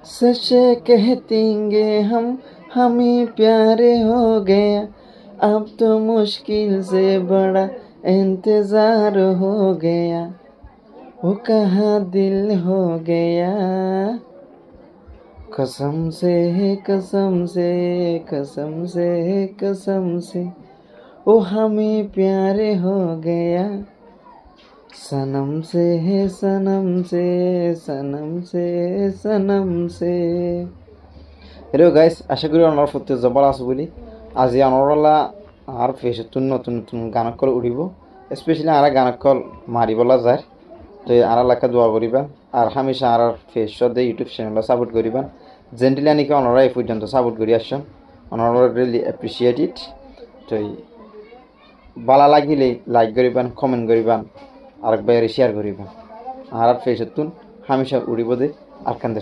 सच कहतेंगे हम ही प्यारे हो गया, अब तो मुश्किल से बड़ा इंतज़ार हो गया, वो कहाँ दिल हो गया, कसम से कसम से कसम से कसम से वो हमें प्यारे हो गया, सनम से सनम से सनम से सनम से। হ্যালো গাইস, আশা করি আমার প্রতি জবর আছে বলি আজি আনরলা আর ফেসতুন নতুন নতুন গানকল উঠিব, স্পেশালি আর গানকল মারিবলা যায়। তো আর এলাকা দোয়া করিবা আর হামেশা আর ফেসতে ইউটিউব চ্যানেল সাপোর্ট করিবা। জেন্টিলি নাকি অনরা এই পর্যন্ত সাপোর্ট করি আসছেন, অনরা রিয়েলি অ্যাপ্রিসিয়েট ইট। তো ভালো লাগিলে লাইক করিবান, কমেন্ট করিবান, আরেকবার শেয়ার করিবান। আর ফেসতুন হামেশা উড়িব দে আর কান্দে।